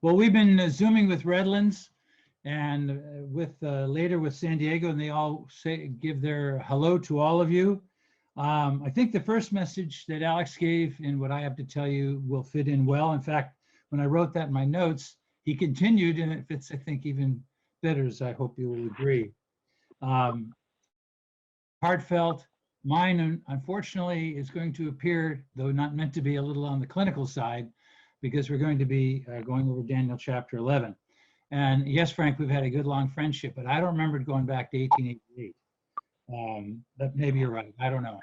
Well, we've been Zooming with Redlands and later with San Diego, and they all give their hello to all of you. I think the first message that Alex gave and what I have to tell you will fit in well. In fact, when I wrote that in my notes, he continued, and it fits, I think, even better, as I hope you will agree. Heartfelt. Mine, unfortunately, is going to appear, though not meant to be, a little on the clinical side, because we're going to be going over Daniel chapter 11. And yes, Frank, we've had a good long friendship, but I don't remember it going back to 1888. But maybe you're right. I don't know.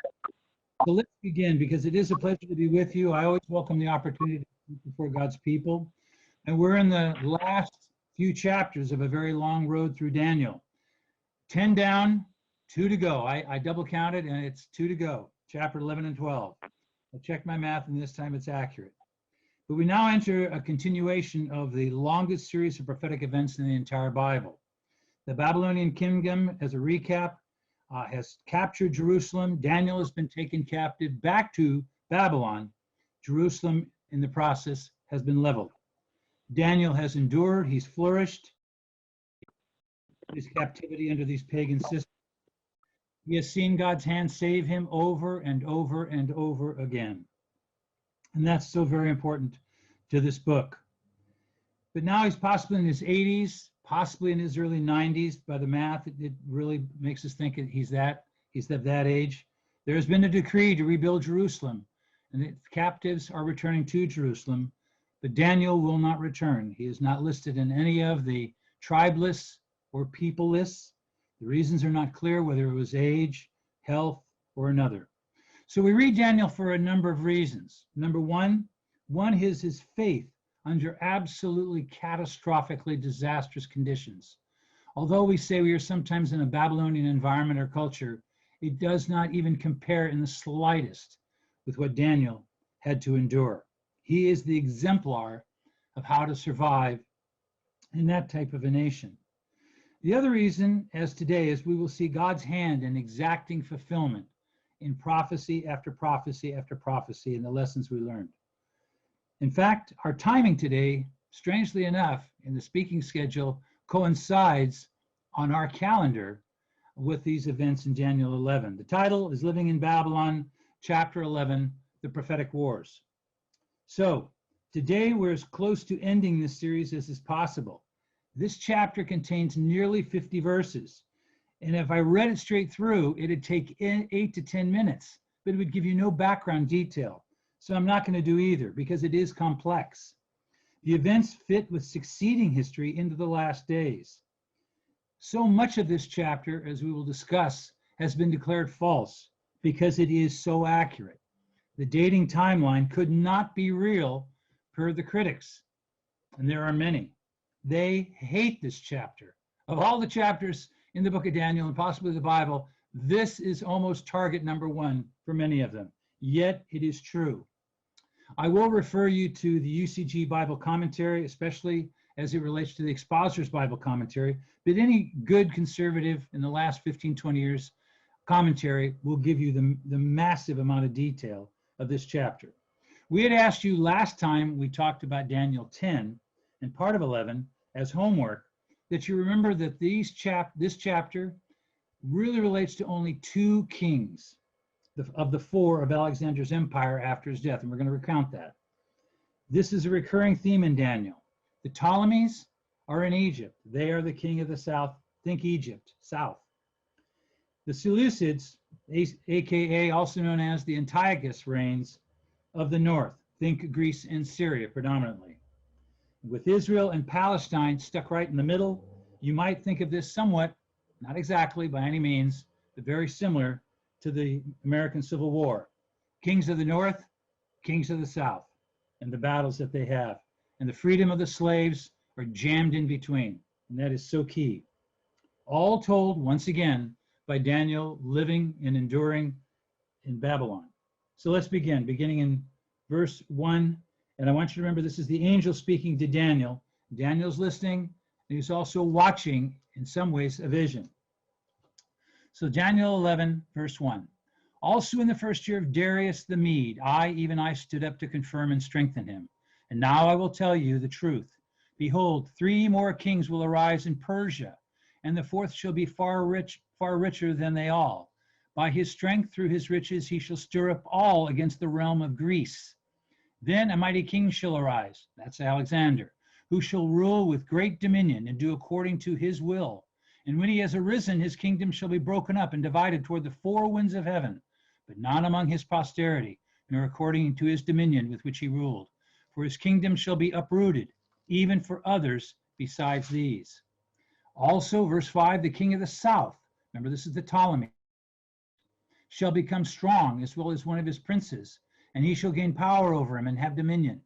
So let's begin, because it is a pleasure to be with you. I always welcome the opportunity to speak before God's people. And we're in the last few chapters of a very long road through Daniel. 10 down, 2 to go. I double counted, and it's 2 to go. Chapter 11 and 12. I checked my math, and this time it's accurate. But we now enter a continuation of the longest series of prophetic events in the entire Bible. The Babylonian Kingdom, as a recap, has captured Jerusalem. Daniel has been taken captive back to Babylon. Jerusalem, in the process, has been leveled. Daniel has endured. He's flourished his captivity under these pagan systems. He has seen God's hand save him over and over and over again. And that's so very important to this book. But now he's possibly in his 80s, possibly in his early 90s. By the math, it really makes us think he's of that age. There has been a decree to rebuild Jerusalem, and the captives are returning to Jerusalem. But Daniel will not return. He is not listed in any of the tribe lists or people lists. The reasons are not clear, whether it was age, health, or another. So we read Daniel for a number of reasons. Number one is his faith under absolutely catastrophically disastrous conditions. Although we say we are sometimes in a Babylonian environment or culture, it does not even compare in the slightest with what Daniel had to endure. He is the exemplar of how to survive in that type of a nation. The other reason, as today, is we will see God's hand in exacting fulfillment in prophecy after prophecy after prophecy in the lessons we learned. In fact, our timing today, strangely enough, in the speaking schedule, coincides on our calendar with these events in Daniel 11. The title is Living in Babylon, chapter 11, the Prophetic Wars. So today we're as close to ending this series as is possible. This chapter contains nearly 50 verses. And if I read it straight through, it'd take 8 to 10 minutes, but it would give you no background detail. So I'm not going to do either, because it is complex. The events fit with succeeding history into the last days. So much of this chapter, as we will discuss, has been declared false because it is so accurate. The dating timeline could not be real per the critics, and there are many. They hate this chapter. Of all the chapters in the book of Daniel and possibly the Bible, this is almost target number one for many of them. Yet it is true. I will refer you to the UCG Bible commentary, especially as it relates to the Expositor's Bible commentary, but any good conservative in the last 15, 20 years commentary will give you the massive amount of detail of this chapter. We had asked you last time we talked about Daniel 10 and part of 11 as homework, that you remember that this chapter really relates to only 2 kings of the 4 of Alexander's empire after his death, and we're going to recount that. This is a recurring theme in Daniel. The Ptolemies are in Egypt. They are the king of the south. Think Egypt, south. The Seleucids, aka also known as the Antiochus reigns of the north. Think Greece and Syria predominantly. With Israel and Palestine stuck right in the middle, you might think of this somewhat, not exactly by any means, but very similar to the American Civil War. Kings of the north, kings of the south, and the battles that they have. And the freedom of the slaves are jammed in between, and that is so key. All told, once again, by Daniel living and enduring in Babylon. So let's begin, beginning in verse 1. And I want you to remember this is the angel speaking to Daniel. Daniel's listening, and he's also watching, in some ways, a vision. So Daniel 11, verse 1. Also in the first year of Darius the Mede, even I stood up to confirm and strengthen him. And now I will tell you the truth. Behold, 3 more kings will arise in Persia, and the fourth shall be far richer than they all. By his strength, through his riches, he shall stir up all against the realm of Greece. Then a mighty king shall arise, that's Alexander, who shall rule with great dominion and do according to his will. And when he has arisen, his kingdom shall be broken up and divided toward the 4 winds of heaven, but not among his posterity, nor according to his dominion with which he ruled. For his kingdom shall be uprooted, even for others besides these. Also, verse 5, the king of the south, remember this is the Ptolemy, shall become strong, as well as one of his princes, and he shall gain power over him and have dominion.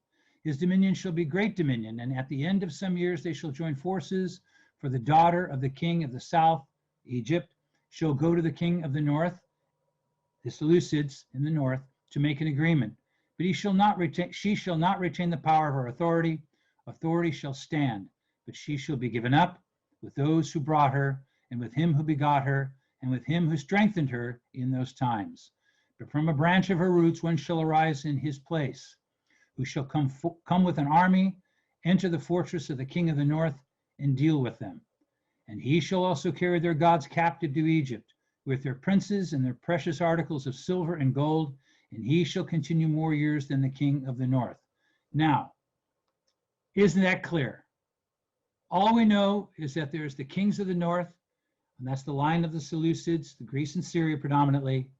His dominion shall be great dominion, and at the end of some years they shall join forces, for the daughter of the king of the south, Egypt, shall go to the king of the north, the Seleucids in the north, to make an agreement. But she shall not retain the power of her authority. Authority shall stand, but she shall be given up with those who brought her, and with him who begot her, and with him who strengthened her in those times. But from a branch of her roots one shall arise in his place, who shall come with an army, enter the fortress of the king of the north, and deal with them. And he shall also carry their gods captive to Egypt, with their princes and their precious articles of silver and gold, and he shall continue more years than the king of the north. Now, isn't that clear? All we know is that there's the kings of the north, and that's the line of the Seleucids, the Greece and Syria predominantly,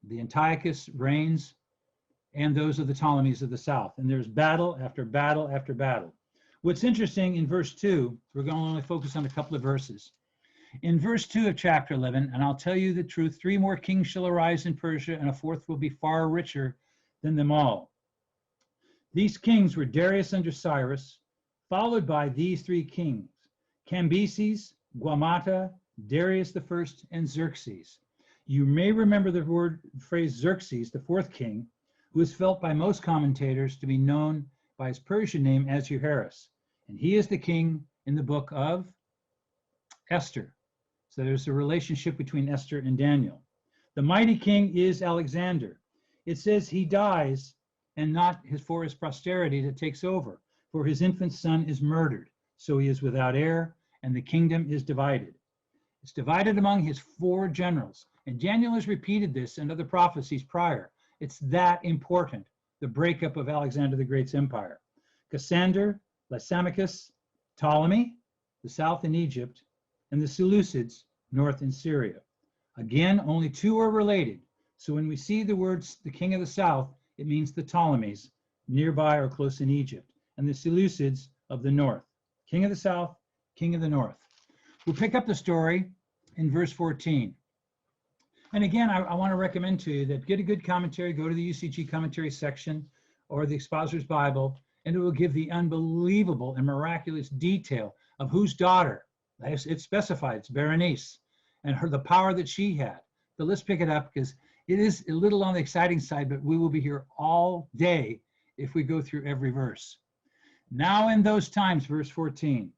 the Antiochus reigns, and those are the Ptolemies of the south. And there's battle after battle after battle. What's interesting in verse 2, we're going to only focus on a couple of verses. In verse 2 of chapter 11, and I'll tell you the truth, 3 more kings shall arise in Persia, and a fourth will be far richer than them all. These kings were Darius under Cyrus, followed by these 3 kings, Cambyses, Guamata, Darius the first, and Xerxes. You may remember the phrase Xerxes, the 4th king, who is felt by most commentators to be known by his Persian name Ahasuerus, and he is the king in the book of Esther. So there's a relationship between Esther and Daniel. The mighty king is Alexander. It says he dies, and not for his posterity that takes over, for his infant son is murdered, so he is without heir, and the kingdom is divided. It's divided among his 4 generals, and Daniel has repeated this in other prophecies prior. It's that important, the breakup of Alexander the Great's empire. Cassander, Lysimachus, Ptolemy, the south in Egypt, and the Seleucids, north in Syria. Again, only 2 are related. So when we see the words the king of the south, it means the Ptolemies, nearby or close in Egypt, and the Seleucids of the north. King of the south, king of the north. We'll pick up the story in verse 14. And again, I want to recommend to you that get a good commentary, go to the UCG commentary section or the Expositor's Bible, and it will give the unbelievable and miraculous detail of whose daughter. It's specified, it's Berenice, and the power that she had. But let's pick it up because it is a little on the exciting side, but we will be here all day if we go through every verse. Now in those times, verse 14,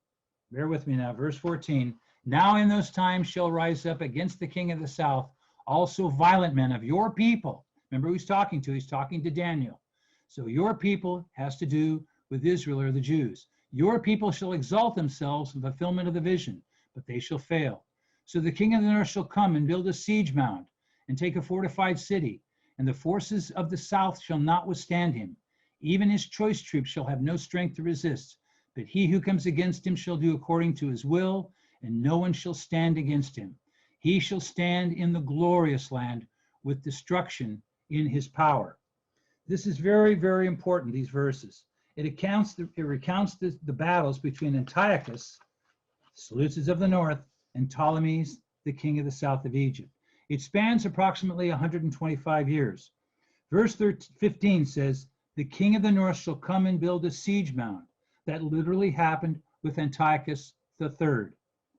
bear with me now, verse 14, now in those times shall rise up against the king of the south also violent men of your people. Remember who he's talking to? He's talking to Daniel. So your people has to do with Israel or the Jews. Your people shall exalt themselves in fulfillment of the vision, but they shall fail. So the king of the north shall come and build a siege mound and take a fortified city, and the forces of the south shall not withstand him. Even his choice troops shall have no strength to resist, but he who comes against him shall do according to his will, and no one shall stand against him. He shall stand in the glorious land with destruction in his power. This is very, very important, these verses. It recounts the battles between Antiochus, Seleucids of the north, and Ptolemies, the king of the south of Egypt. It spans approximately 125 years. Verse 15 says, the king of the north shall come and build a siege mound. That literally happened with Antiochus III,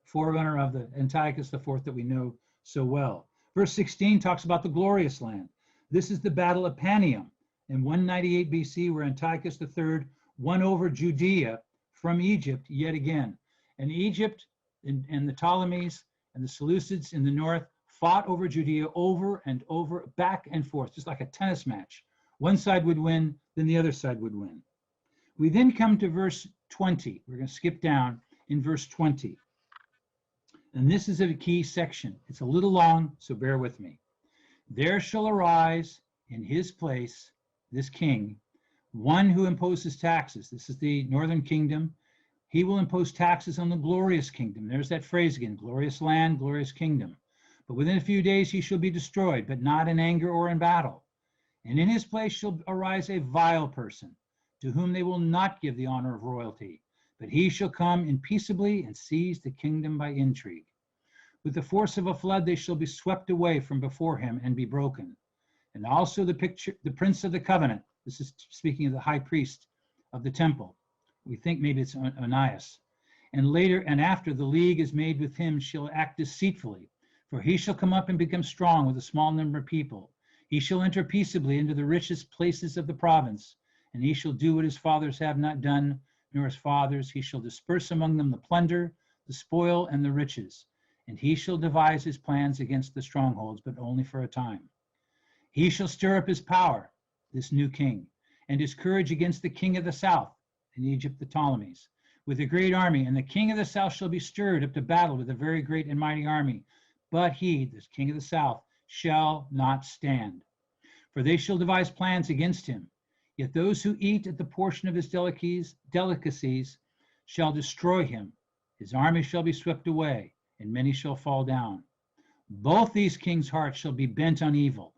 forerunner of the Antiochus IV that we know so well. Verse 16 talks about the glorious land. This is the battle of Panium in 198 BC, where Antiochus III won over Judea from Egypt yet again. And Egypt and the Ptolemies and the Seleucids in the north fought over Judea over and over, back and forth, just like a tennis match. One side would win, then the other side would win. We then come to verse 20. We're going to skip down in verse 20. And this is a key section. It's a little long, so bear with me. There shall arise in his place, this king, one who imposes taxes. This is the northern kingdom. He will impose taxes on the glorious kingdom. There's that phrase again, glorious land, glorious kingdom. But within a few days he shall be destroyed, but not in anger or in battle. And in his place shall arise a vile person, to whom they will not give the honor of royalty, but he shall come in peaceably and seize the kingdom by intrigue. With the force of a flood they shall be swept away from before him and be broken. And also the prince of the covenant, this is speaking of the high priest of the temple. We think maybe it's Onias. And later and after the league is made with him shall act deceitfully, for he shall come up and become strong with a small number of people. He shall enter peaceably into the richest places of the province, and he shall do what his fathers have not done, nor his fathers. He shall disperse among them the plunder, the spoil, and the riches. And he shall devise his plans against the strongholds, but only for a time. He shall stir up his power, this new king, and his courage against the king of the south, in Egypt the Ptolemies, with a great army. And the king of the south shall be stirred up to battle with a very great and mighty army. But he, this king of the south, shall not stand. For they shall devise plans against him. Yet those who eat at the portion of his delicacies shall destroy him. His army shall be swept away, and many shall fall down. Both these kings' hearts shall be bent on evil,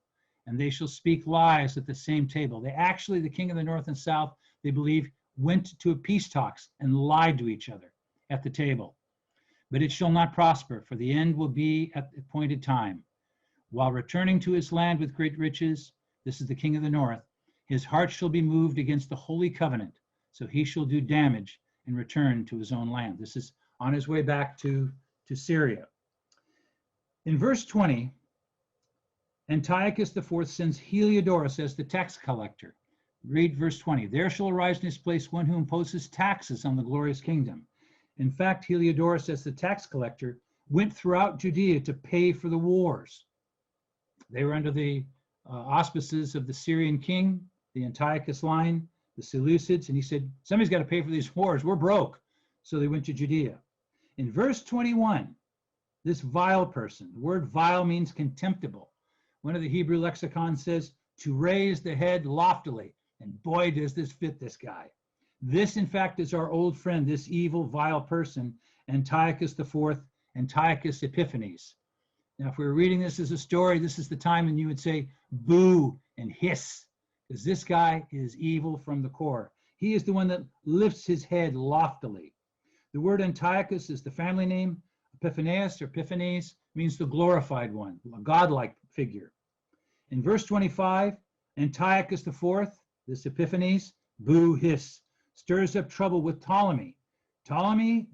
and they shall speak lies at the same table. They actually, the king of the north and south, they believe, went to a peace talks and lied to each other at the table. But it shall not prosper, for the end will be at the appointed time. While returning to his land with great riches, this is the king of the north, his heart shall be moved against the holy covenant, so he shall do damage and return to his own land. This is on his way back to Syria. In verse 20, Antiochus IV sends Heliodorus as the tax collector. Read verse 20. There shall arise in his place one who imposes taxes on the glorious kingdom. In fact, Heliodorus, as the tax collector, went throughout Judea to pay for the wars. They were under the auspices of the Syrian king, the Antiochus line, the Seleucids, and he said, somebody's got to pay for these wars. We're broke. So they went to Judea. In verse 21, this vile person, the word vile means contemptible. One of the Hebrew lexicons says to raise the head loftily. And boy, does this fit this guy. This, in fact, is our old friend, this evil, vile person, Antiochus IV, Antiochus Epiphanes. Now, if we were reading this as a story, this is the time when you would say boo and hiss, because this guy is evil from the core. He is the one that lifts his head loftily. The word Antiochus is the family name. Epiphanes or Epiphanes means the glorified one, a godlike figure. In verse 25, Antiochus IV, this Epiphanes, boo, hiss, stirs up trouble with Ptolemy. Ptolemy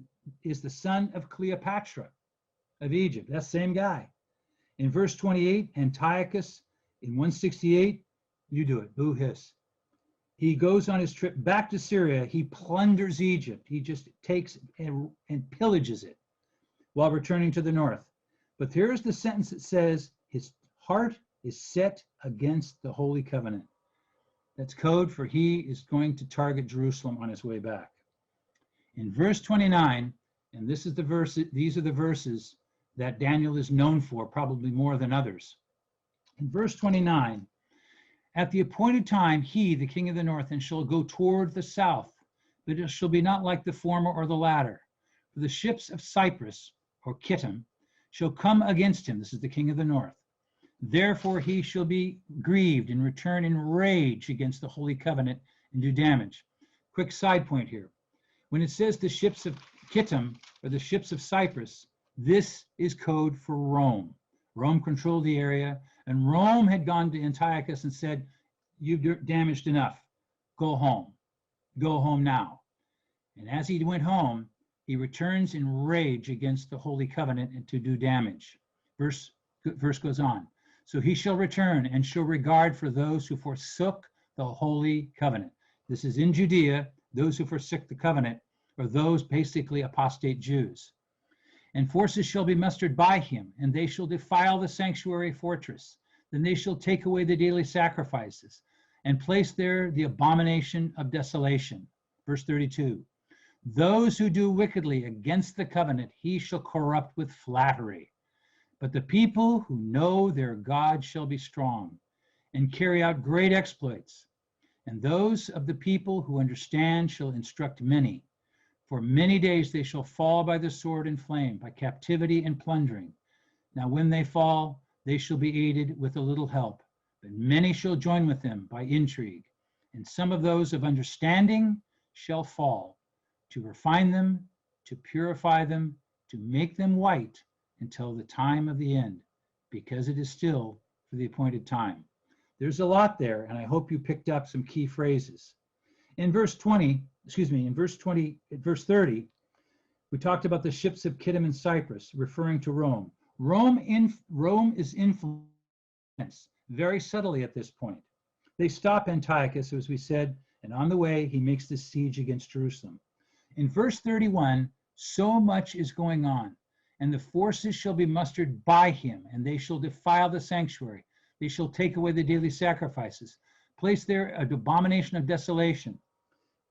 is the son of Cleopatra of Egypt. That same guy. In verse 28, Antiochus, in 168, you do it, boo, hiss. He goes on his trip back to Syria. He plunders Egypt. He just takes and pillages it while returning to the north. But here's the sentence that says, his heart is set against the Holy Covenant. That's code for he is going to target Jerusalem on his way back. In verse 29, and this is the verse, these are the verses that Daniel is known for, probably more than others. In verse 29, at the appointed time, he, the king of the north, and shall go toward the south, but it shall be not like the former or the latter. For the ships of Cyprus, or Kittim, shall come against him. This is the king of the north. Therefore he shall be grieved and return in rage against the holy covenant and do damage. Quick side point here. When it says the ships of Kittim, or the ships of Cyprus, this is code for Rome. Rome controlled the area, and Rome had gone to Antiochus and said, you've damaged enough. Go home. Go home now. And as he went home, he returns in rage against the holy covenant and to do damage. Verse goes on. So he shall return and show regard for those who forsook the holy covenant. This is in Judea, those who forsook the covenant, or those basically apostate Jews. And forces shall be mustered by him, and they shall defile the sanctuary fortress. Then they shall take away the daily sacrifices, and place there the abomination of desolation. Verse 32. Those who do wickedly against the covenant, he shall corrupt with flattery. But the people who know their God shall be strong and carry out great exploits. And those of the people who understand shall instruct many. For many days they shall fall by the sword and flame, by captivity and plundering. Now when they fall, they shall be aided with a little help. But many shall join with them by intrigue. And some of those of understanding shall fall, to refine them, to purify them, to make them white until the time of the end, because it is still for the appointed time. There's a lot there, and I hope you picked up some key phrases. In verse 30, we talked about the ships of Kittim and Cyprus, referring to Rome. Rome is influenced very subtly at this point. They stop Antiochus, as we said, and on the way, he makes the siege against Jerusalem. In verse 31, so much is going on, and the forces shall be mustered by him, and they shall defile the sanctuary. They shall take away the daily sacrifices, place there an abomination of desolation.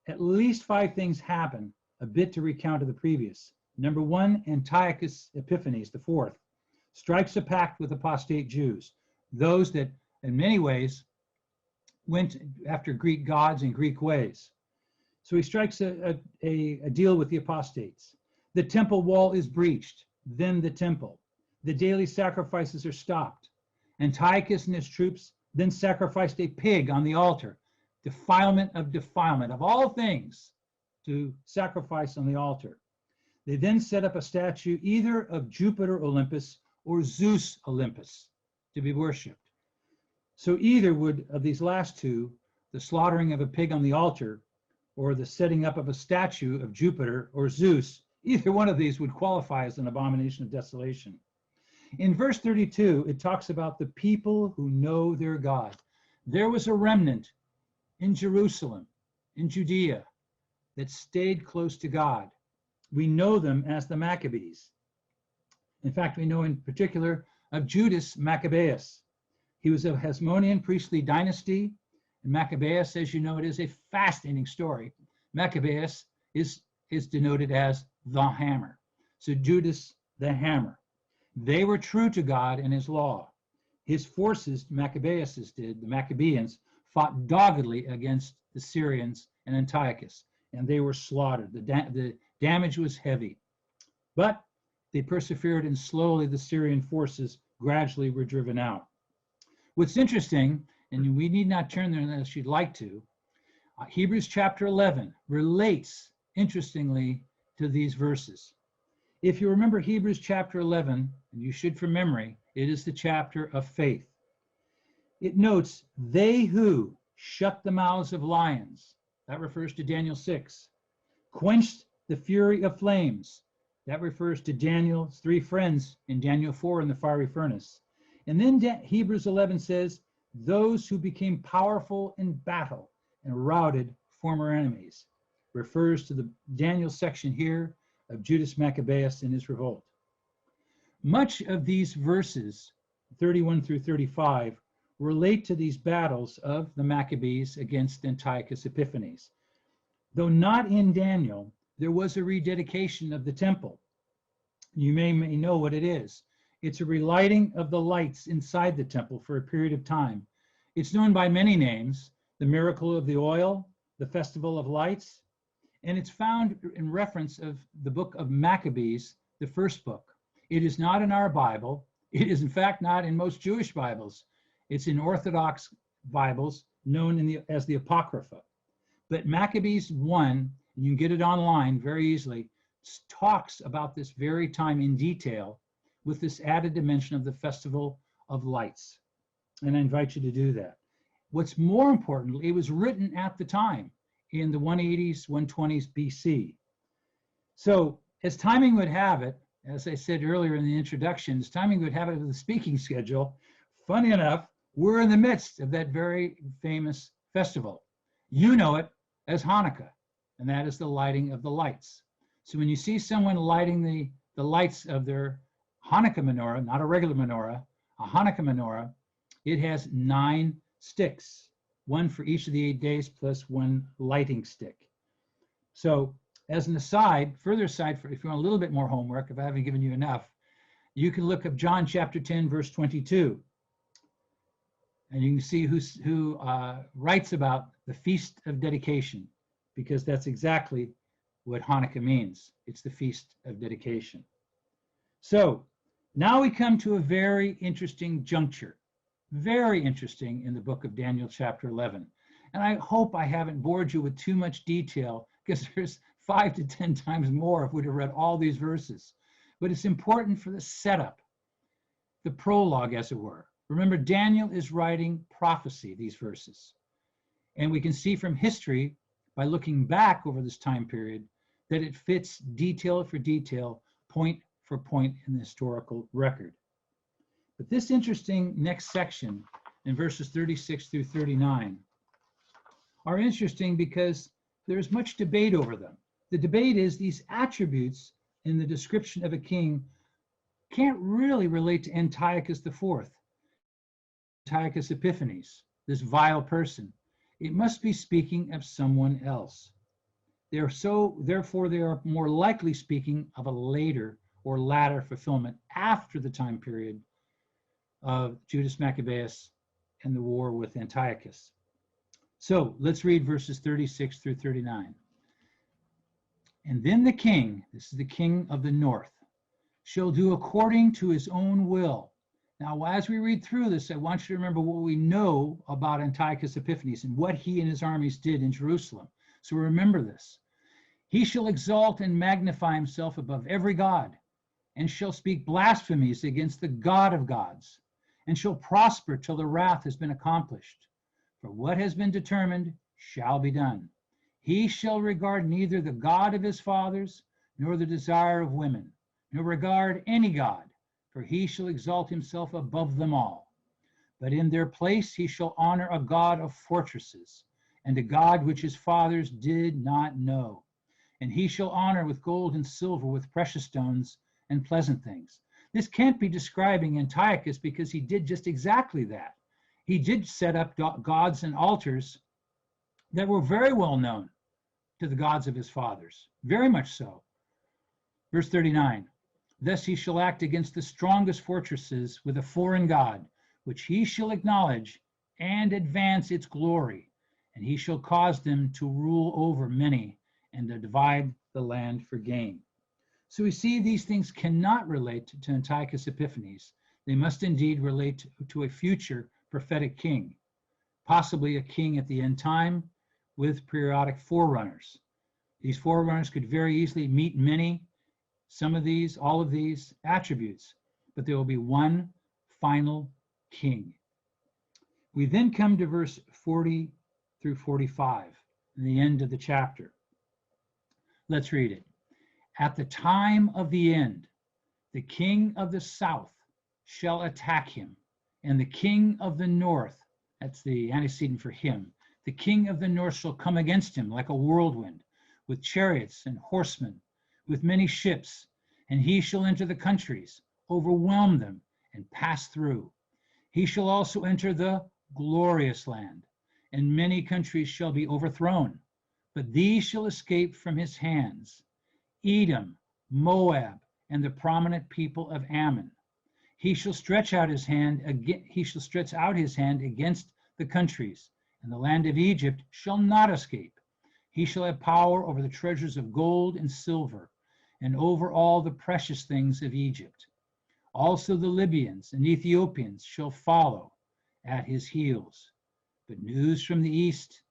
At least 5 things happen, a bit to recount of the previous. Number 1, Antiochus Epiphanes, the 4th, strikes a pact with apostate Jews, those that in many ways went after Greek gods and Greek ways. So he strikes a deal with the apostates. The temple wall is breached, then the temple. The daily sacrifices are stopped. Antiochus and his troops then sacrificed a pig on the altar. Defilement of all things to sacrifice on the altar. They then set up a statue either of Jupiter Olympus or Zeus Olympus to be worshipped. So either would of these last two, the slaughtering of a pig on the altar or the setting up of a statue of Jupiter or Zeus, either one of these would qualify as an abomination of desolation. In verse 32, it talks about the people who know their God. There was a remnant in Jerusalem, in Judea, that stayed close to God. We know them as the Maccabees. In fact, we know in particular of Judas Maccabeus. He was of Hasmonean priestly dynasty, and Maccabeus, as you know, it is a fascinating story. Maccabeus is denoted as the hammer. So Judas the hammer. They were true to God and his law. His forces, Maccabeus did, the Maccabeans, fought doggedly against the Syrians and Antiochus, and they were slaughtered. The damage was heavy. But they persevered, and slowly the Syrian forces gradually were driven out. What's interesting, and we need not turn there unless you'd like to, Hebrews chapter 11 relates, interestingly, to these verses. If you remember Hebrews chapter 11, and you should from memory, it is the chapter of faith. It notes, they who shut the mouths of lions, that refers to Daniel 6, quenched the fury of flames, that refers to Daniel's 3 friends in Daniel 4 in the fiery furnace. And then Hebrews 11 says, those who became powerful in battle and routed former enemies, refers to the Daniel section here of Judas Maccabeus and his revolt. Much of these verses, 31 through 35, relate to these battles of the Maccabees against Antiochus Epiphanes. Though not in Daniel, there was a rededication of the temple. You may know what it is. It's a relighting of the lights inside the temple for a period of time. It's known by many names, the miracle of the oil, the festival of lights, and it's found in reference of the book of Maccabees, the first book. It is not in our Bible. It is in fact not in most Jewish Bibles. It's in Orthodox Bibles known as the Apocrypha. But Maccabees 1, and you can get it online very easily, talks about this very time in detail with this added dimension of the festival of lights. And I invite you to do that. What's more important, it was written at the time in the 180s, 120s BC. So as timing would have it, as I said earlier in the introduction, as timing would have it with the speaking schedule, funny enough, we're in the midst of that very famous festival. You know it as Hanukkah, and that is the lighting of the lights. So when you see someone lighting the lights of their Hanukkah menorah, not a regular menorah, a Hanukkah menorah, it has 9 sticks, one for each of the 8 days plus 1 lighting stick. So As an aside, further aside, if you want a little bit more homework, if I haven't given you enough, you can look up John chapter 10, verse 22. And you can see who writes about the Feast of Dedication, because that's exactly what Hanukkah means. It's the Feast of Dedication. So now we come to a very interesting juncture, very interesting in the book of Daniel chapter 11. And I hope I haven't bored you with too much detail, because there's 5 to 10 times more if we'd have read all these verses. But it's important for the setup, the prologue, as it were. Remember, Daniel is writing prophecy, these verses. And we can see from history, by looking back over this time period, that it fits detail for detail, point for point in the historical record. But this interesting next section, in verses 36 through 39, are interesting because there's much debate over them. The debate is these attributes in the description of a king can't really relate to Antiochus IV, Antiochus Epiphanes, this vile person. It must be speaking of someone else. Therefore, they are more likely speaking of a later or latter fulfillment after the time period of Judas Maccabeus and the war with Antiochus. So let's read verses 36 through 39. And then the king, this is the king of the north, shall do according to his own will. Now, as we read through this, I want you to remember what we know about Antiochus Epiphanes and what he and his armies did in Jerusalem. So remember this. He shall exalt and magnify himself above every god, and shall speak blasphemies against the God of gods, and shall prosper till the wrath has been accomplished. For what has been determined shall be done. He shall regard neither the God of his fathers, nor the desire of women, nor regard any god, for he shall exalt himself above them all. But in their place he shall honor a God of fortresses, and a God which his fathers did not know. And he shall honor with gold and silver, with precious stones and pleasant things. This can't be describing Antiochus, because he did just exactly that. He did set up gods and altars that were very well known to the gods of his fathers, very much so. Verse 39, thus he shall act against the strongest fortresses with a foreign god, which he shall acknowledge and advance its glory, and he shall cause them to rule over many and to divide the land for gain. So we see these things cannot relate to Antiochus Epiphanes. They must indeed relate to a future prophetic king, possibly a king at the end time with periodic forerunners. These forerunners could very easily meet some of these, all of these attributes, but there will be one final king. We then come to verse 40 through 45, in the end of the chapter. Let's read it. At the time of the end, the king of the south shall attack him, and the king of the north, that's the antecedent for him, the king of the north shall come against him like a whirlwind, with chariots and horsemen, with many ships, and he shall enter the countries, overwhelm them, and pass through. He shall also enter the glorious land, and many countries shall be overthrown, but these shall escape from his hands: Edom, Moab, and the prominent people of Ammon. He shall stretch out his hand against the countries, and the land of Egypt shall not escape. He shall have power over the treasures of gold and silver, and over all the precious things of Egypt. Also the Libyans and Ethiopians shall follow at his heels. But news from the east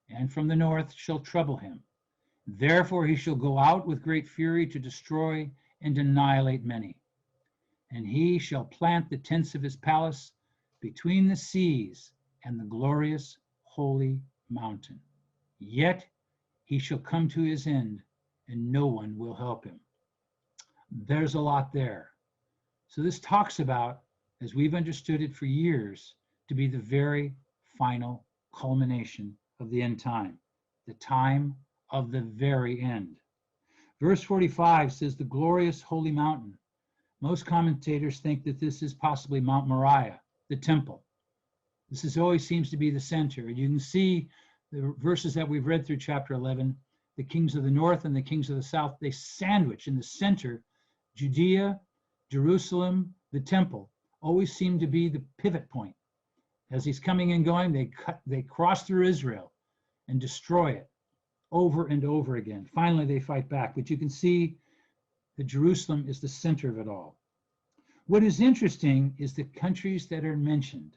and from the north shall trouble him. Therefore he shall go out with great fury to destroy and annihilate many. And he shall plant the tents of his palace between the seas and the glorious holy mountain. Yet he shall come to his end, and no one will help him. There's a lot there. So this talks about, as we've understood it for years, to be the very final culmination of the end time, the time of the very end. Verse 45 says the glorious holy mountain. Most commentators think that this is possibly Mount Moriah, the temple. This always seems to be the center. And you can see the verses that we've read through chapter 11, the kings of the north and the kings of the south, they sandwich in the center. Judea, Jerusalem, the temple always seem to be the pivot point. As he's coming and going, they cross through Israel and destroy it over and over again. Finally, they fight back, but you can see that Jerusalem is the center of it all. What is interesting is the countries that are mentioned.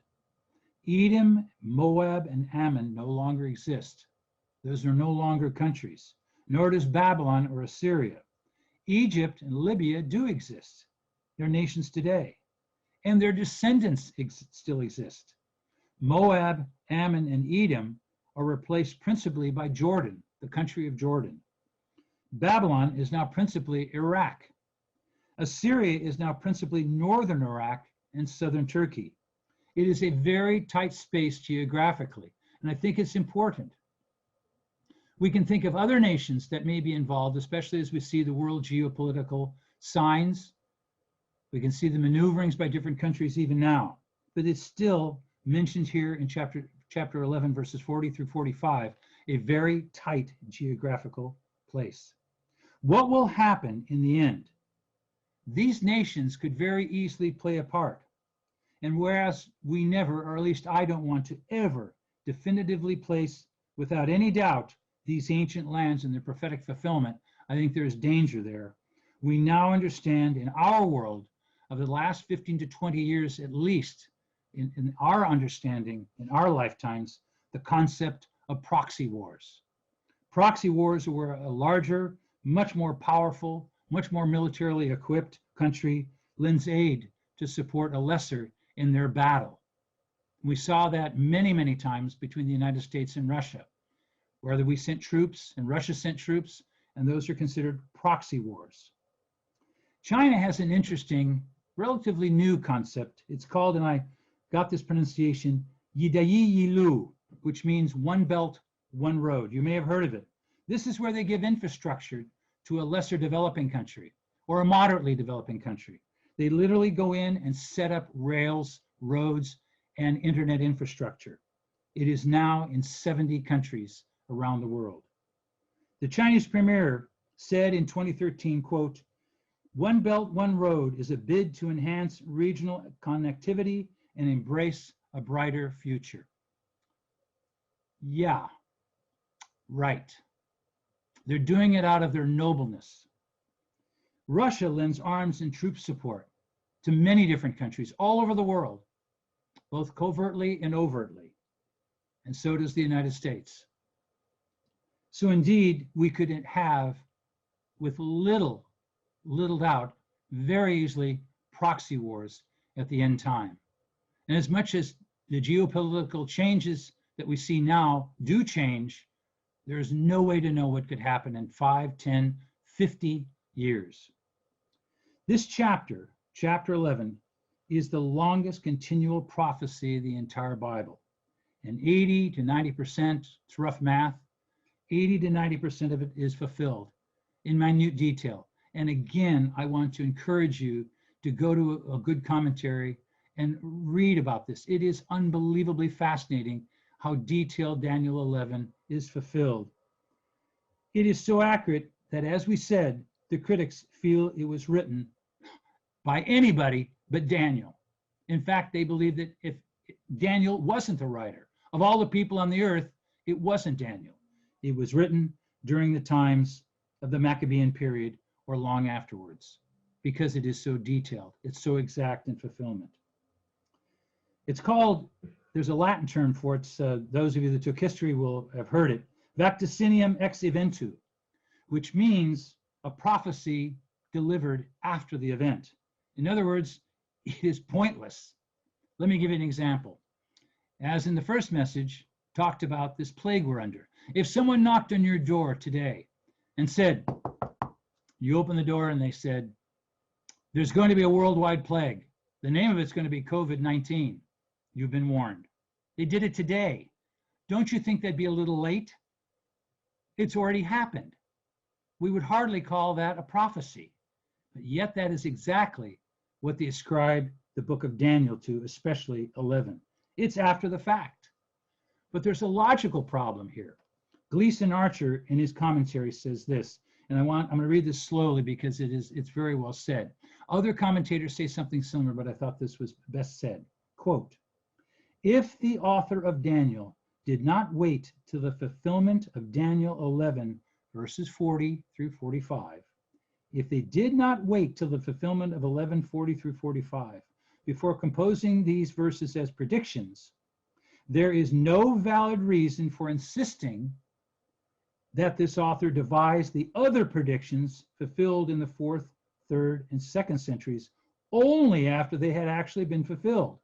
Edom, Moab, and Ammon no longer exist. Those are no longer countries, nor does Babylon or Assyria. Egypt and Libya do exist. They're nations today, and their descendants still exist. Moab, Ammon, and Edom are replaced principally by Jordan, the country of Jordan. Babylon is now principally Iraq. Assyria is now principally northern Iraq and southern Turkey. It is a very tight space geographically, and I think it's important. We can think of other nations that may be involved, especially as we see the world geopolitical signs. We can see the maneuverings by different countries even now, but it's still mentioned here in chapter 11, verses 40 through 45, a very tight geographical place. What will happen in the end? These nations could very easily play a part. And whereas we never, or at least I don't want to ever, definitively place without any doubt these ancient lands and their prophetic fulfillment, I think there's danger there. We now understand in our world of the last 15 to 20 years at least, in our understanding, in our lifetimes, the concept of proxy wars. Proxy wars were a larger, much more powerful, much more militarily equipped country lends aid to support a lesser in their battle. We saw that many, many times between the United States and Russia, where we sent troops and Russia sent troops, and those are considered proxy wars. China has an interesting, relatively new concept. It's called, and I got this pronunciation, Yidayi Yilu, which means one belt, one road. You may have heard of it. This is where they give infrastructure to a lesser developing country or a moderately developing country. They literally go in and set up rails, roads, and internet infrastructure. It is now in 70 countries around the world. The Chinese premier said in 2013, quote, "One Belt, One Road is a bid to enhance regional connectivity and embrace a brighter future." Yeah, right. They're doing it out of their nobleness. Russia lends arms and troop support to many different countries all over the world, both covertly and overtly. And so does the United States. So indeed, we could have, with little doubt, very easily proxy wars at the end time. And as much as the geopolitical changes that we see now do change, there's no way to know what could happen in 5, 10, 50 years. This chapter, chapter 11, is the longest continual prophecy of the entire Bible. And 80 to 90%, it's rough math, 80 to 90% of it is fulfilled in minute detail. And again, I want to encourage you to go to a good commentary and read about this. It is unbelievably fascinating how detailed Daniel 11 is fulfilled. It is so accurate that, as we said, the critics feel it was written by anybody but Daniel. In fact, they believe that if Daniel wasn't the writer, of all the people on the earth, it wasn't Daniel. It was written during the times of the Maccabean period or long afterwards, because it is so detailed. It's so exact in fulfillment. It's called, there's a Latin term for it, those of you that took history will have heard it, vaticinum ex eventu, which means a prophecy delivered after the event. In other words, it is pointless. Let me give you an example. As in the first message, talked about this plague we're under. If someone knocked on your door today and said, you open the door and they said, there's going to be a worldwide plague. The name of it's going to be COVID-19. You've been warned. They did it today. Don't you think that'd be a little late? It's already happened. We would hardly call that a prophecy, but yet that is exactly what they ascribe the book of Daniel to, especially 11. It's after the fact. But there's a logical problem here. Gleason Archer, in his commentary, says this, and I'm going to read this slowly because it's very well said. Other commentators say something similar, but I thought this was best said. Quote, if the author of Daniel did not wait till the fulfillment of Daniel 11, verses 40 through 45, if they did not wait till the fulfillment of 11:40 through 45 before composing these verses as predictions, there is no valid reason for insisting that this author devised the other predictions fulfilled in the 4th, 3rd, and 2nd centuries only after they had actually been fulfilled.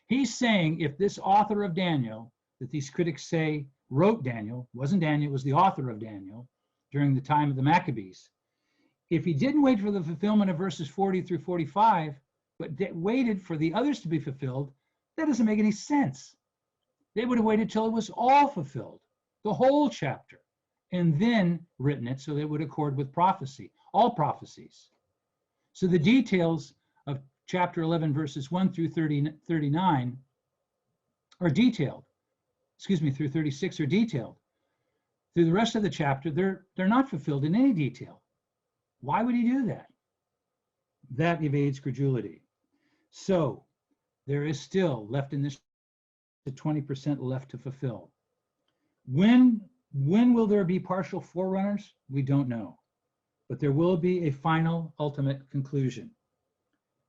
He's saying if this author of Daniel, that these critics say wrote Daniel, wasn't Daniel, it was the author of Daniel during the time of the Maccabees. If he didn't wait for the fulfillment of verses 40 through 45, but waited for the others to be fulfilled, that doesn't make any sense. They would have waited till it was all fulfilled, the whole chapter, and then written it so that it would accord with prophecy, all prophecies. So the details of chapter 11, verses 1 through 39 are detailed. Through 36 are detailed. Through the rest of the chapter, they're not fulfilled in any detail. Why would he do that? That evades credulity. So there is still left in this the 20% left to fulfill. When will there be partial forerunners? We don't know. But there will be a final, ultimate conclusion.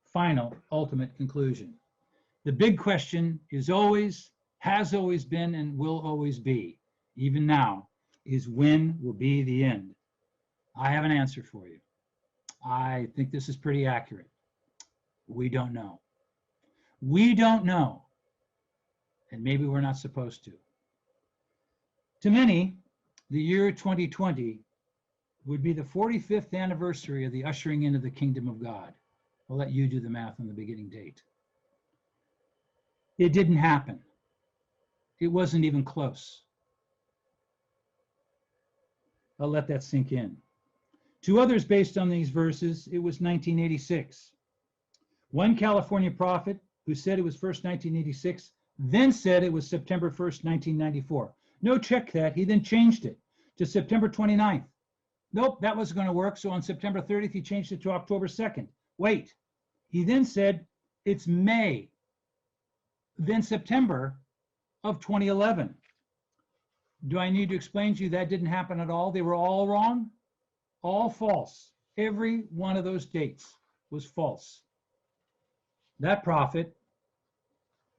Final, ultimate conclusion. The big question is always, has always been, and will always be, even now, is when will be the end? I have an answer for you. I think this is pretty accurate. We don't know. We don't know. And maybe we're not supposed to. To many, the year 2020 would be the 45th anniversary of the ushering into the kingdom of God. I'll let you do the math on the beginning date. It didn't happen. It wasn't even close. I'll let that sink in. To others based on these verses, it was 1986. One California prophet who said it was first 1986, then said it was September 1st, 1994. No, check that. He then changed it to September 29th. Nope, that wasn't going to work. So on September 30th, he changed it to October 2nd. Wait. He then said it's May, then September of 2011. Do I need to explain to you that didn't happen at all? They were all wrong, all false. Every one of those dates was false. That prophet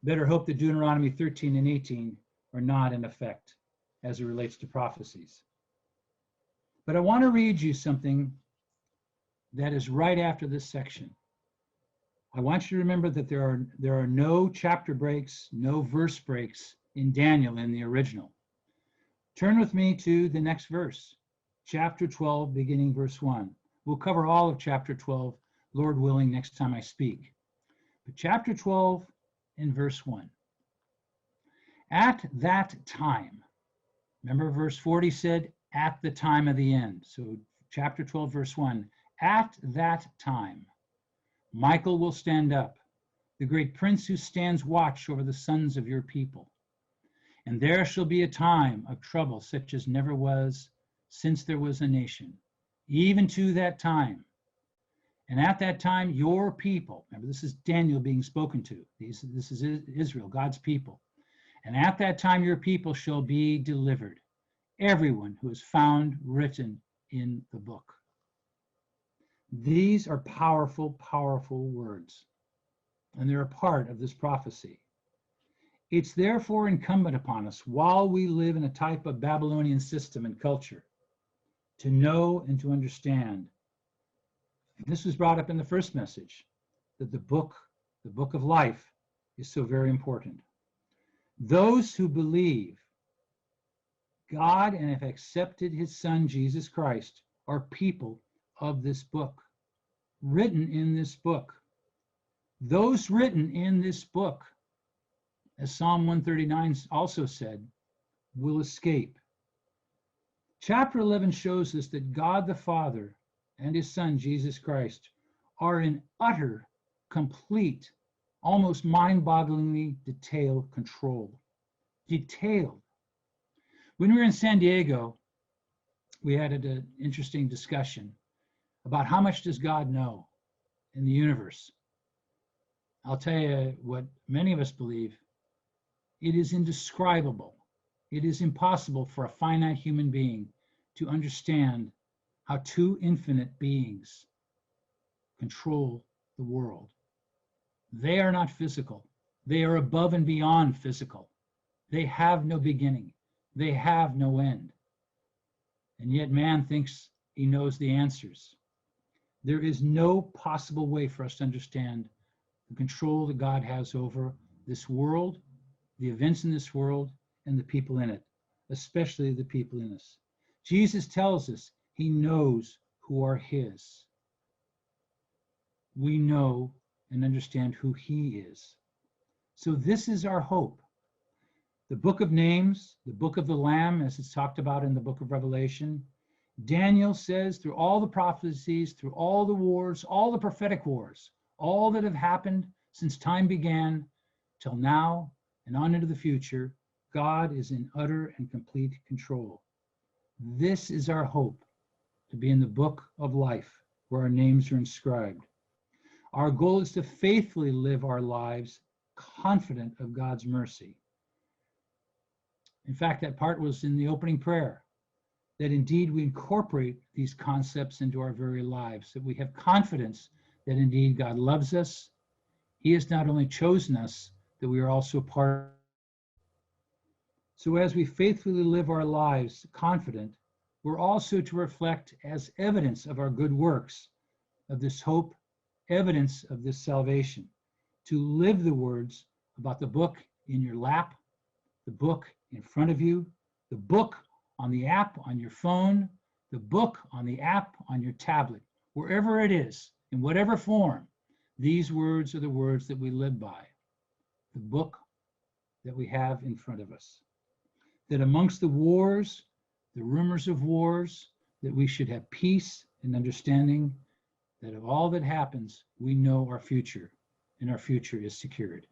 better hope that Deuteronomy 13 and 18 are not in effect as it relates to prophecies. But I want to read you something that is right after this section. I want you to remember that there are no chapter breaks, no verse breaks in Daniel in the original. Turn with me to the next verse, chapter 12, beginning verse 1. We'll cover all of chapter 12, Lord willing, next time I speak. But chapter 12 and verse 1. At that time, remember verse 40 said, at the time of the end. So chapter 12, verse 1, at that time, Michael will stand up, the great prince who stands watch over the sons of your people. And there shall be a time of trouble such as never was since there was a nation, even to that time. And at that time, your people, remember this is Daniel being spoken to, this is Israel, God's people. And at that time, your people shall be delivered, everyone who is found written in the book. These are powerful, powerful words, and they're a part of this prophecy. It's therefore incumbent upon us, while we live in a type of Babylonian system and culture, to know and to understand. This was brought up in the first message, that the book of life, is so very important. Those who believe God and have accepted his son, Jesus Christ, are people of this book, written in this book. Those written in this book, as Psalm 139 also said, will escape. Chapter 11 shows us that God the Father and his son, Jesus Christ, are in utter, complete, almost mind-bogglingly detailed control. Detailed. When we were in San Diego, we had an interesting discussion about how much does God know in the universe. I'll tell you what many of us believe. It is indescribable. It is impossible for a finite human being to understand how two infinite beings control the world. They are not physical. They are above and beyond physical. They have no beginning. They have no end. And yet man thinks he knows the answers. There is no possible way for us to understand the control that God has over this world, the events in this world, and the people in it, especially the people in us. Jesus tells us he knows who are his. We know and understand who he is. So this is our hope. The book of names, the book of the Lamb, as it's talked about in the book of Revelation, Daniel says through all the prophecies, through all the wars, all the prophetic wars, all that have happened since time began till now and on into the future, God is in utter and complete control. This is our hope, to be in the book of life where our names are inscribed. Our goal is to faithfully live our lives confident of God's mercy. In fact, that part was in the opening prayer, that indeed we incorporate these concepts into our very lives, that we have confidence that indeed God loves us. He has not only chosen us, that we are also part. So as we faithfully live our lives confident, we're also to reflect as evidence of our good works, of this hope, evidence of this salvation, to live the words about the book in your lap, the book in front of you, the book on the app on your phone, the book on the app on your tablet, wherever it is, in whatever form. These words are the words that we live by, the book that we have in front of us. That amongst the wars, the rumors of wars, that we should have peace and understanding that of all that happens, we know our future, and our future is secured.